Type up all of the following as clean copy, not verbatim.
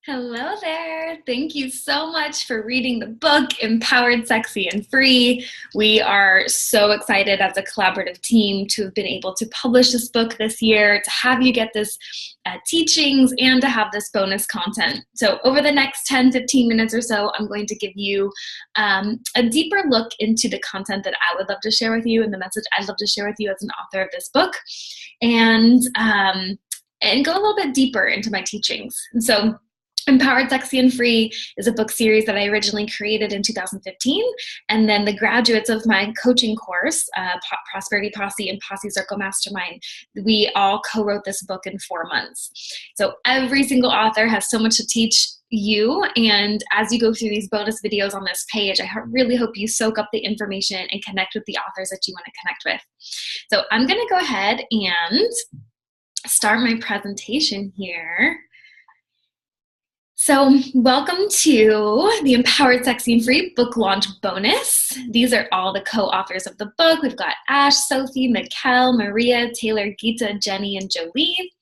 Hello there. Thank you so much for reading the book, Empowered, Sexy, and Free. We are so excited as a collaborative team to have been able to publish this book this year, to have you get this teachings, and to have this bonus content. So over the next 10-15 minutes or so, I'm going to give you a deeper look into the content that I would love to share with you and the message I'd love to share with you as an author of this book, and go a little bit deeper into my teachings. And so Empowered, Sexy, and Free is a book series that I originally created in 2015, and then the graduates of my coaching course, Prosperity Posse and Posse Circle Mastermind, we all co-wrote this book in 4 months. So every single author has so much to teach you, and as you go through these bonus videos on this page, I really hope you soak up the information and connect with the authors that you want to connect with. So I'm going to go ahead and start my presentation here. So welcome to the Empowered, Sexy, and Free book launch bonus. These are all the co-authors of the book. We've got Ash, Sophie, Mikkel, Maria, Taylor, Geeta, Jenny, and Jolie.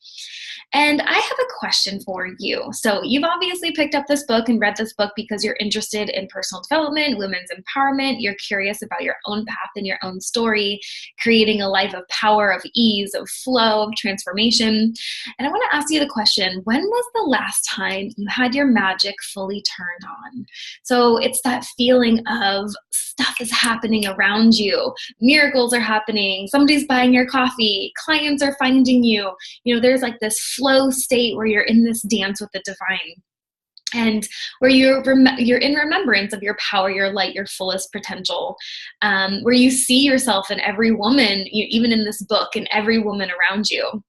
And I have a question for you. So you've obviously picked up this book and read this book because you're interested in personal development, women's empowerment. You're curious about your own path and your own story, creating a life of power, of ease, of flow, of transformation. And I want to ask you the question, when was the last time you had your magic fully turned on? So it's that feeling of stuff is happening around you. Miracles are happening. Somebody's buying your coffee. Clients are finding you. You know, there's like this flow state where you're in this dance with the divine, and where you're in remembrance of your power, your light, your fullest potential, where you see yourself in every woman, even in this book, in every woman around you,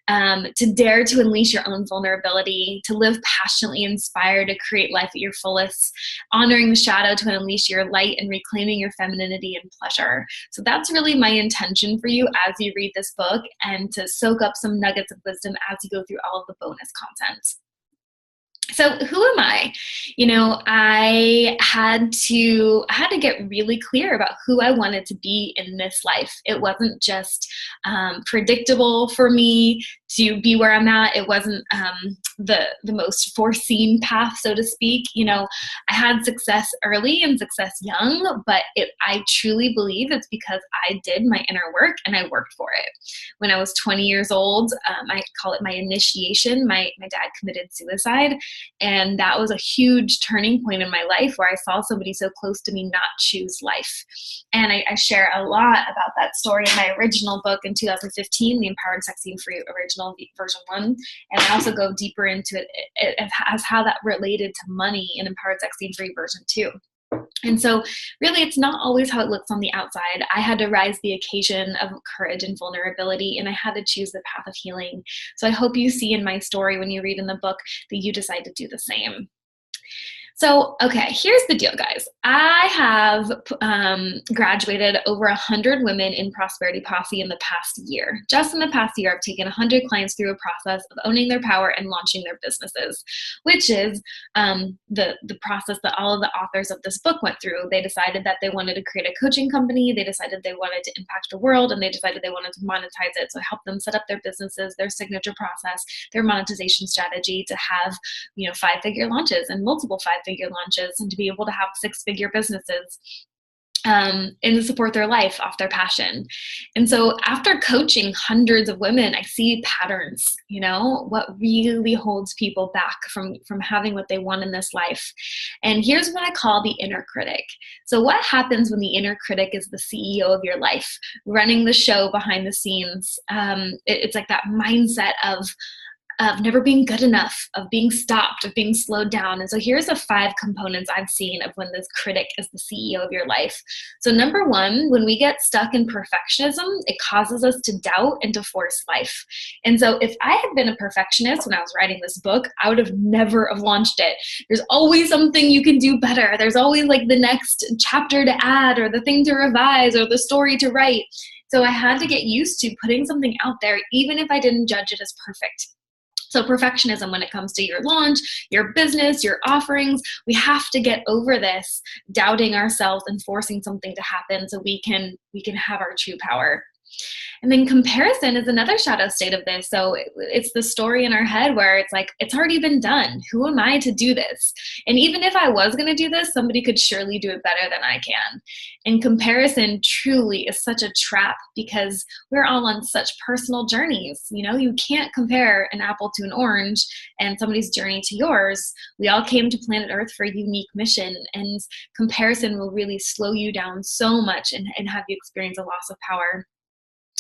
to dare to unleash your own vulnerability, to live passionately inspired, to create life at your fullest, honoring the shadow to unleash your light, and reclaiming your femininity and pleasure. So that's really my intention for you as you read this book, and to soak up some nuggets of wisdom as you go through all of the bonus content. So who am I? You know, I had to get really clear about who I wanted to be in this life. It wasn't just predictable for me to be where I'm at. It wasn't the most foreseen path, so to speak. You know, I had success early and success young, but I truly believe it's because I did my inner work and I worked for it. When I was 20 years old, I call it my initiation. My dad committed suicide. And that was a huge turning point in my life where I saw somebody so close to me not choose life. And I share a lot about that story in my original book in 2015, the Empowered, Sexy, and Free original version 1. And I also go deeper into it as how that related to money in Empowered, Sexy, and Free version 2. And so really, it's not always how it looks on the outside. I had to rise the occasion of courage and vulnerability, and I had to choose the path of healing. So I hope you see in my story when you read in the book that you decide to do the same. So, okay, here's the deal, guys. I have graduated over 100 women in Prosperity Posse in the past year. Just in the past year, I've taken 100 clients through a process of owning their power and launching their businesses, which is the process that all of the authors of this book went through. They decided that they wanted to create a coaching company. They decided they wanted to impact the world, and they decided they wanted to monetize it. So I helped them set up their businesses, their signature process, their monetization strategy to have, 5-figure launches and multiple 5-figure launches, and to be able to have 6-figure businesses and to support their life off their passion. And so after coaching hundreds of women, I see patterns, what really holds people back from having what they want in this life. And here's what I call the inner critic. So what happens when the inner critic is the CEO of your life, running the show behind the scenes? It's like that mindset of never being good enough, of being stopped, of being slowed down. And so here's the 5 components I've seen of when this critic is the CEO of your life. So number 1, when we get stuck in perfectionism, it causes us to doubt and to force life. And so if I had been a perfectionist when I was writing this book, I would have never have launched it. There's always something you can do better. There's always like the next chapter to add, or the thing to revise, or the story to write. So I had to get used to putting something out there, even if I didn't judge it as perfect. So perfectionism when it comes to your launch, your business, your offerings, we have to get over this doubting ourselves and forcing something to happen so we can have our true power. And then comparison is another shadow state of this. So it's the story in our head where it's like, it's already been done. Who am I to do this? And even if I was going to do this, somebody could surely do it better than I can. And comparison truly is such a trap because we're all on such personal journeys. You can't compare an apple to an orange and somebody's journey to yours. We all came to planet Earth for a unique mission, and comparison will really slow you down so much and have you experience a loss of power.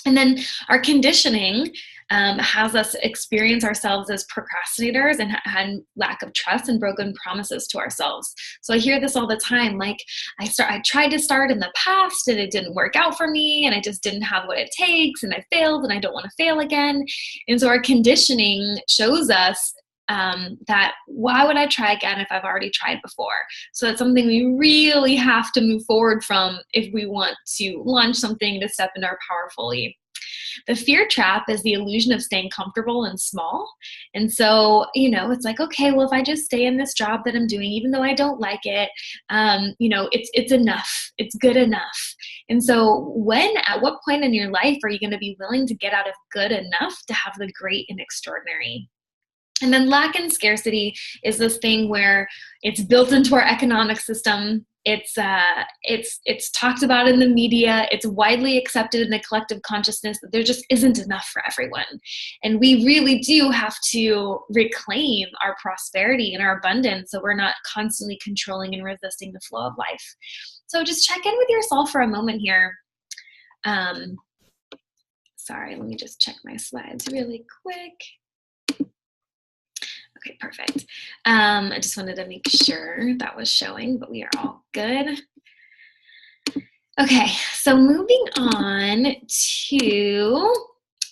And then our conditioning has us experience ourselves as procrastinators and lack of trust and broken promises to ourselves. So I hear this all the time. Like I tried to start in the past and it didn't work out for me, and I just didn't have what it takes, and I failed, and I don't want to fail again. And so our conditioning shows us that why would I try again if I've already tried before? So that's something we really have to move forward from if we want to launch something to step into our power fully. The fear trap is the illusion of staying comfortable and small. And so, it's like, okay, well, if I just stay in this job that I'm doing, even though I don't like it, it's enough. It's good enough. And so at what point in your life are you going to be willing to get out of good enough to have the great and extraordinary? And then lack and scarcity is this thing where it's built into our economic system. It's talked about in the media. It's widely accepted in the collective consciousness that there just isn't enough for everyone. And we really do have to reclaim our prosperity and our abundance so we're not constantly controlling and resisting the flow of life. So just check in with yourself for a moment here. Sorry, let me just check my slides really quick. Okay, perfect. I just wanted to make sure that was showing, but we are all good. Okay, so moving on to,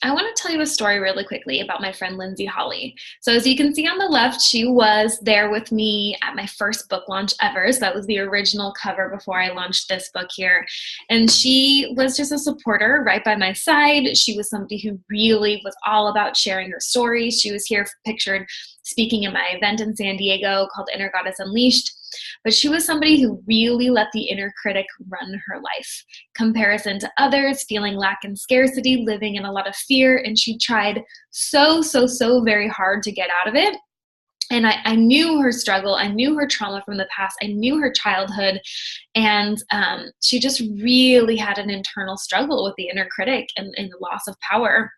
I want to tell you a story really quickly about my friend Lindsay Holly. So as you can see on the left, she was there with me at my first book launch ever. So that was the original cover before I launched this book here. And she was just a supporter right by my side. She was somebody who really was all about sharing her story. She was here pictured speaking at my event in San Diego called Inner Goddess Unleashed. But she was somebody who really let the inner critic run her life. Comparison to others, feeling lack and scarcity, living in a lot of fear, and she tried so very hard to get out of it. And I knew her struggle. I knew her trauma from the past. I knew her childhood. And she just really had an internal struggle with the inner critic and the loss of power.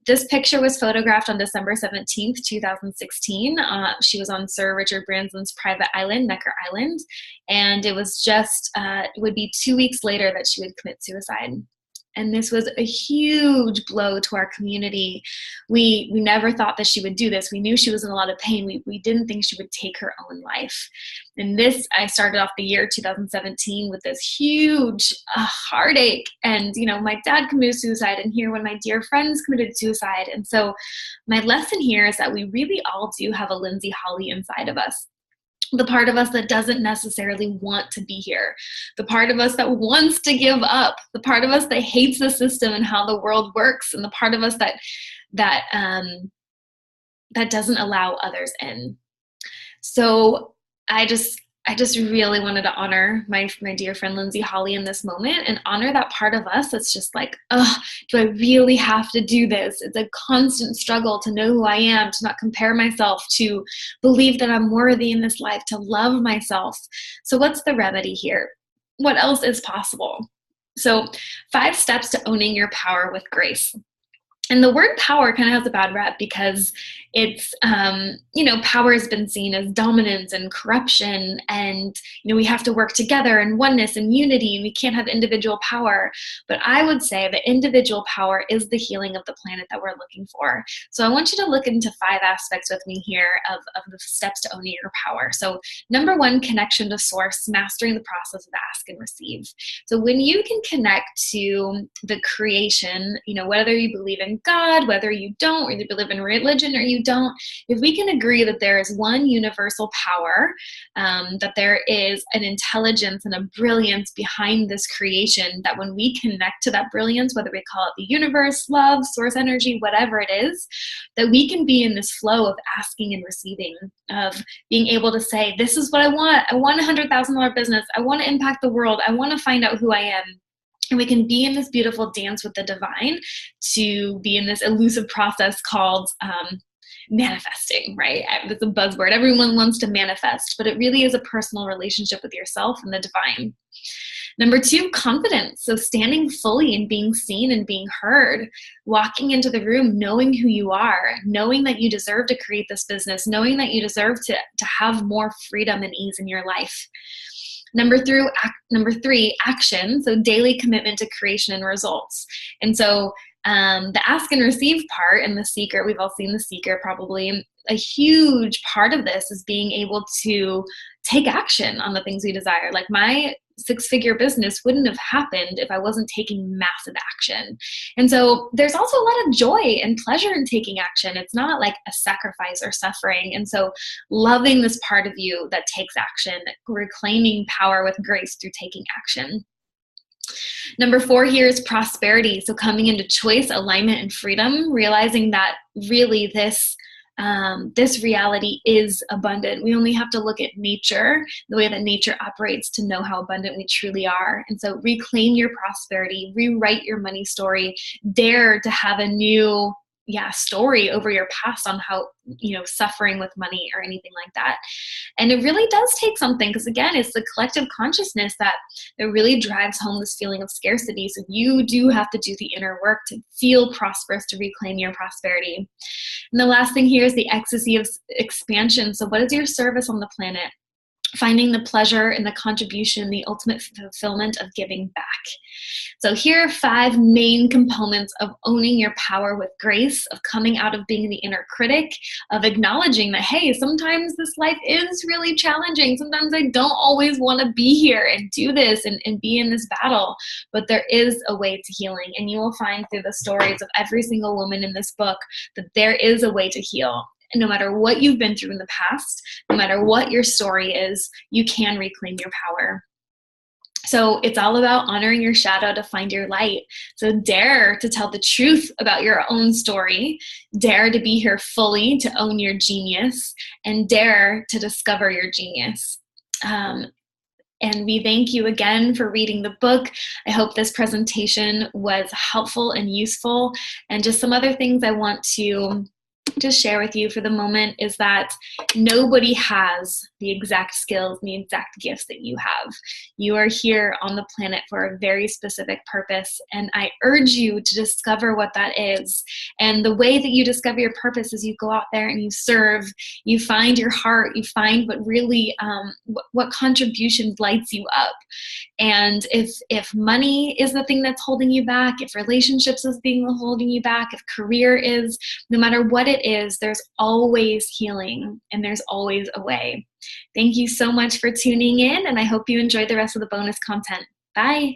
This picture was photographed on December 17th, 2016. She was on Sir Richard Branson's private island, Necker Island. And it was just, it would be 2 weeks later that she would commit suicide. And this was a huge blow to our community. We never thought that she would do this. We knew she was in a lot of pain. We didn't think she would take her own life. And this, I started off the year 2017 with this huge heartache. And, my dad committed suicide, and here when my dear friends committed suicide. And so my lesson here is that we really all do have a Lindsay Holly inside of us. The part of us that doesn't necessarily want to be here, the part of us that wants to give up, the part of us that hates the system and how the world works, and the part of us that doesn't allow others in. So I just really wanted to honor my dear friend Lindsay Holly in this moment and honor that part of us that's just like, do I really have to do this? It's a constant struggle to know who I am, to not compare myself, to believe that I'm worthy in this life, to love myself. So what's the remedy here? What else is possible? So 5 steps to owning your power with grace. And the word power kind of has a bad rep because it's, power has been seen as dominance and corruption, and, we have to work together and oneness and unity, and we can't have individual power. But I would say that individual power is the healing of the planet that we're looking for. So I want you to look into 5 aspects with me here of the steps to owning your power. So number 1, connection to source, mastering the process of ask and receive. So when you can connect to the creation, whether you believe in God, whether you don't, or you believe in religion or you don't, if we can agree that there is one universal power, that there is an intelligence and a brilliance behind this creation, that when we connect to that brilliance, whether we call it the universe, love, source energy, whatever it is, that we can be in this flow of asking and receiving, of being able to say, this is what I want. I want a $100,000 business. I want to impact the world. I want to find out who I am. And we can be in this beautiful dance with the divine to be in this elusive process called manifesting, right? It's a buzzword. Everyone wants to manifest, but it really is a personal relationship with yourself and the divine. Number 2, confidence. So standing fully and being seen and being heard, walking into the room, knowing who you are, knowing that you deserve to create this business, knowing that you deserve to have more freedom and ease in your life. Number 3, action. So daily commitment to creation and results. And so the ask and receive part and the seeker, we've all seen the seeker probably. A huge part of this is being able to take action on the things we desire. Like my 6-figure business wouldn't have happened if I wasn't taking massive action. And so there's also a lot of joy and pleasure in taking action. It's not like a sacrifice or suffering. And so loving this part of you that takes action, reclaiming power with grace through taking action. Number 4 here is prosperity. So coming into choice, alignment, and freedom, realizing that really this reality is abundant. We only have to look at nature, the way that nature operates, to know how abundant we truly are. And so reclaim your prosperity, rewrite your money story, dare to have a new story over your past on how, suffering with money or anything like that. And it really does take something, because again, it's the collective consciousness that really drives home this feeling of scarcity. So you do have to do the inner work to feel prosperous, to reclaim your prosperity. And the last thing here is the ecstasy of expansion. So what is your service on the planet? Finding the pleasure and the contribution, the ultimate fulfillment of giving back. So here are 5 main components of owning your power with grace, of coming out of being the inner critic, of acknowledging that, hey, sometimes this life is really challenging. Sometimes I don't always want to be here and do this and be in this battle, but there is a way to healing. And you will find through the stories of every single woman in this book that there is a way to heal. And no matter what you've been through in the past, no matter what your story is, you can reclaim your power. So it's all about honoring your shadow to find your light. So dare to tell the truth about your own story, dare to be here fully, to own your genius, and dare to discover your genius. And we thank you again for reading the book. I hope this presentation was helpful and useful. And just some other things I want to just share with you for the moment is that nobody has the exact skills and the exact gifts that you have. You are here on the planet for a very specific purpose, and I urge you to discover what that is. And the way that you discover your purpose is you go out there and you serve, you find your heart, you find what really, what contribution lights you up. And if money is the thing that's holding you back, if relationships is being holding you back, if career is, no matter what it is, there's always healing and there's always a way. Thank you so much for tuning in, and I hope you enjoyed the rest of the bonus content. Bye.